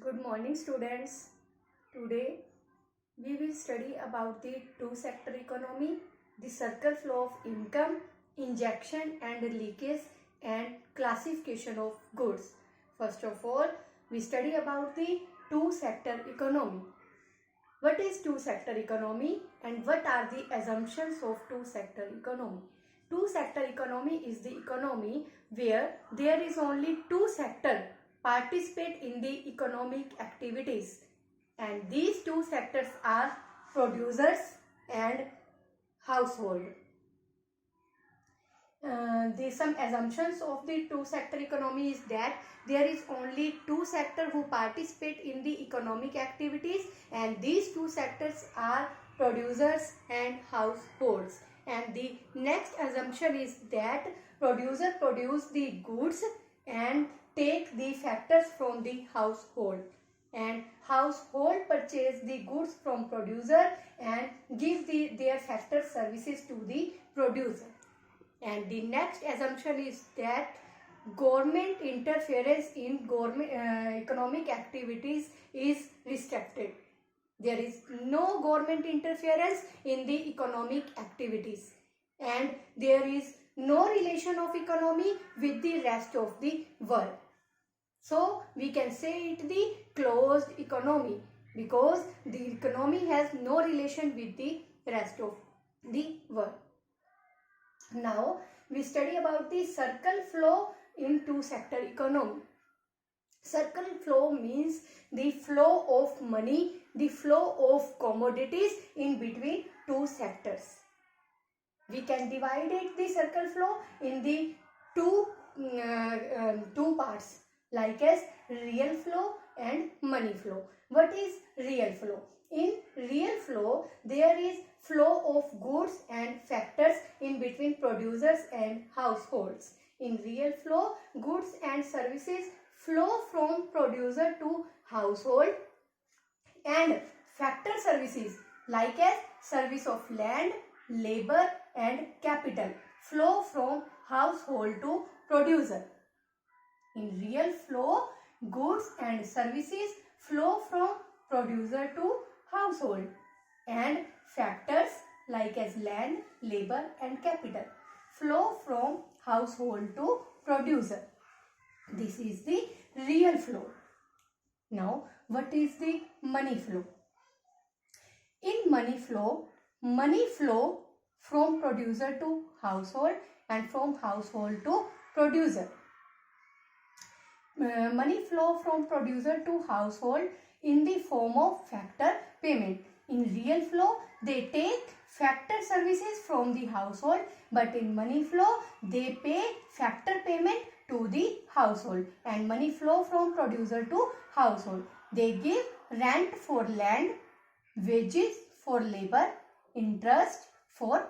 Good morning, students. Today we will study about the two-sector economy, the circle flow of income, injection and leakage, and classification of goods. First of all, we study about the two-sector economy. What is two-sector economy and what are the assumptions of two-sector economy? Two-sector economy is the economy where there is only two sectors participate in the economic activities, and these two sectors are producers and household. Some assumptions of the two sector economy is that there is only two sectors who participate in the economic activities, and these two sectors are producers and households. And the next assumption is that producer produce the goods and take the factors from the household, and household purchase the goods from producer and give their factor services to the producer. And the next assumption is that government interference in economic activities is restricted. There is no government interference in the economic activities, and there is no relation of economy with the rest of the world. So we can say it the closed economy, because the economy has no relation with the rest of the world. Now we study about the circle flow in two sector economy. Circle flow means the flow of money, the flow of commodities in between two sectors. We can divide it, the circle flow, in the two parts, like as real flow and money flow. What is real flow? In real flow, there is flow of goods and factors in between producers and households. In real flow, goods and services flow from producer to household, and factor services like as service of land, labor and capital flow from household to producer. In real flow, goods and services flow from producer to household, and factors like as land, labor and capital flow from household to producer. This is the real flow. Now, what is the money flow? In money flow from producer to household and from household to producer. Money flow from producer to household in the form of factor payment. In real flow, they take factor services from the household, but in money flow, they pay factor payment to the household. And money flow from producer to household, they give rent for land, wages for labor, interest for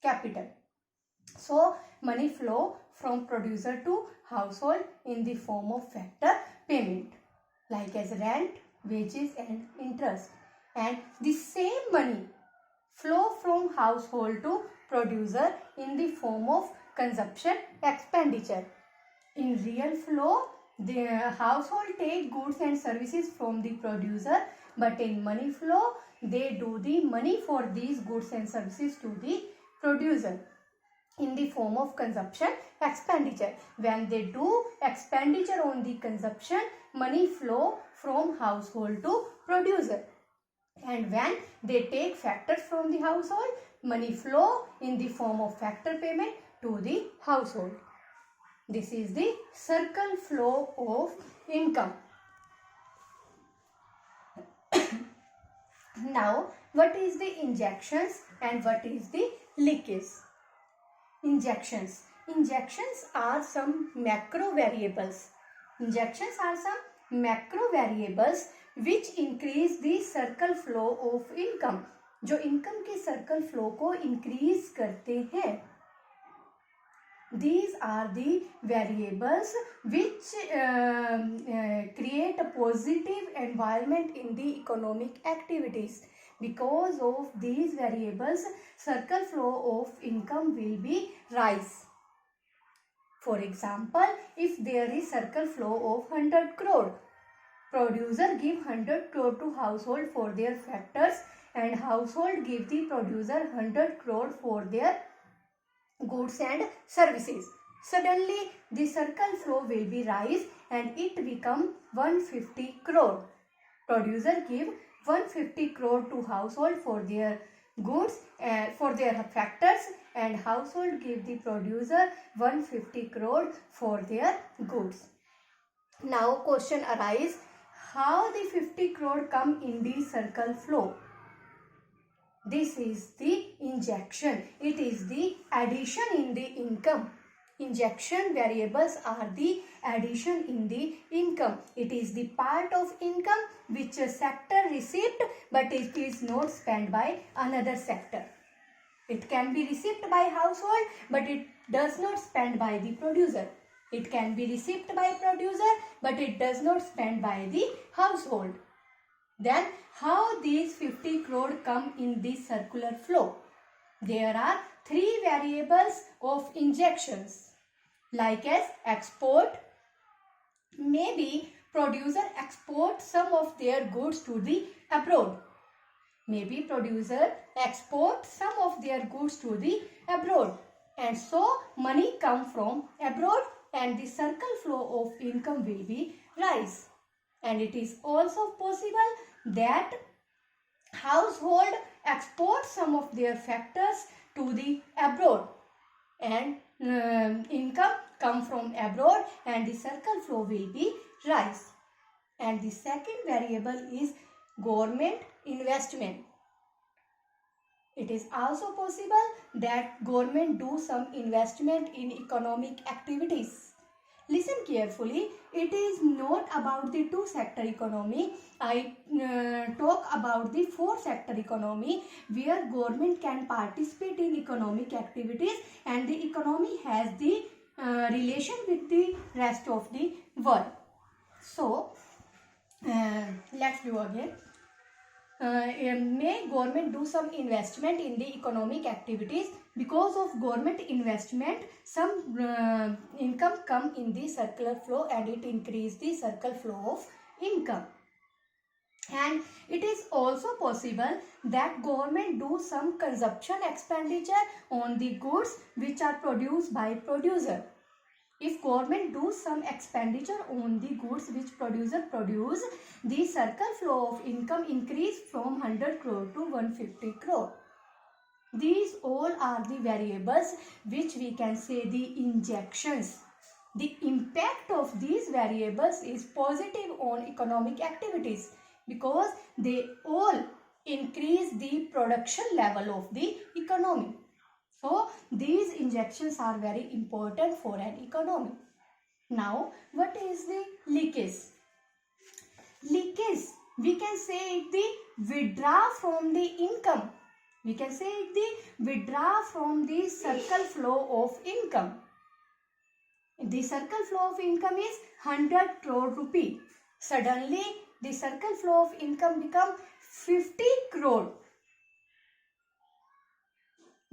capital. So money flow from producer to household in the form of factor payment, like as rent, wages and interest. And the same money flow from household to producer in the form of consumption expenditure. In real flow, the household take goods and services from the producer, but in money flow, they do the money for these goods and services to the producer in the form of consumption expenditure. When they do expenditure on the consumption, money flow from household to producer. And when they take factors from the household, money flow in the form of factor payment to the household. This is the circle flow of income. Now, what is the injections and what is the leakage? Injections. Injections are some macro variables. Injections are some macro variables which increase the circle flow of income, जो income के circle flow को increase करते हैं. These are the variables which create a positive environment in the economic activities. Because of these variables, circle flow of income will be rise. For example, if there is circle flow of 100 crore, Producer give 100 crore to household for their factors and household give the producer 100 crore for their goods and services. Suddenly the circle flow will be rise and it become 150 crore. Producer give 150 crore to household for their goods for their factors and household give the producer 150 crore for their goods. Now question arise, how the 50 crore come in the circle flow? This is the injection. It is the addition in the income. Injection variables are the addition in the income. It is the part of income which a sector received but it is not spent by another sector. It can be received by household but it does not spend by the producer. It can be received by producer but it does not spend by the household. Then how these 50 crore come in this circular flow? There are three variables of injections like as export. Maybe producer export some of their goods to the abroad. Maybe producer export some of their goods to the abroad and so money come from abroad and the circle flow of income will be rise. And it is also possible that household export some of their factors to the abroad and income come from abroad and the circle flow will be rise. And the second variable is government investment. It is also possible that government do some investment in economic activities. Listen carefully, it is not about the two sector economy. I talk about the four sector economy where government can participate in economic activities and the economy has the relation with the rest of the world. So, let's do again. May government do some investment in the economic activities. Because of government investment, some income come in the circular flow and it increase the circle flow of income. And it is also possible that government do some consumption expenditure on the goods which are produced by producer. If government do some expenditure on the goods which producer produce, the circle flow of income increase from 100 crore to 150 crore. These all are the variables which we can say the injections. The impact of these variables is positive on economic activities because they all increase the production level of the economy. So, these injections are very important for an economy. Now, what is the leakage? Leakage, we can say it the withdraw from the income. We can say it the withdraw from the circle flow of income. The circle flow of income is 100 crore rupee. Suddenly, the circle flow of income become 50 crore.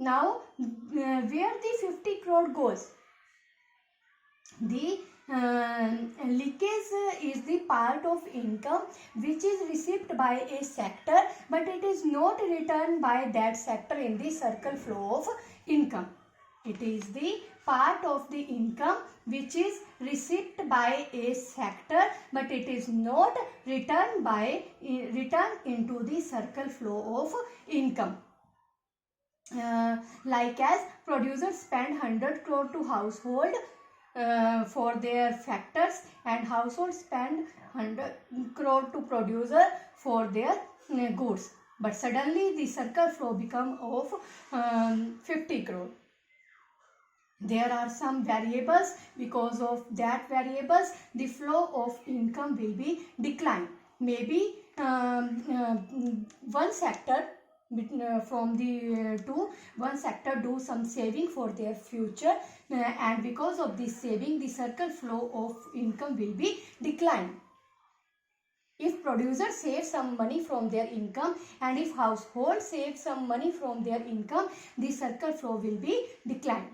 Now, where the 50 crore goes? The leakage is the part of income which is received by a sector but it is not returned by that sector in the circle flow of income. It is the part of the income which is received by a sector but it is not returned into the circle flow of income. Like as producers spend 100 crore to household for their factors and household spend 100 crore to producer for their goods. But suddenly the circle flow become of 50 crore. There are some variables. Because of that variables, the flow of income will be declined. Maybe one sector from the one sector do some saving for their future and because of this saving the circle flow of income will be declined. If producer saves some money from their income and if household saves some money from their income, the circle flow will be declined.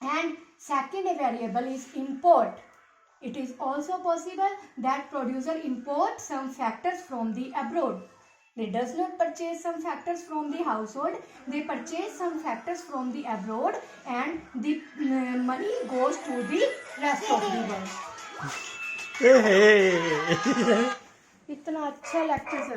And second variable is import. It is also possible that producer import some factors from the abroad. They does not purchase some factors from the household. They purchase some factors from the abroad, and the money goes to the rest of the world. इतना अच्छा lecture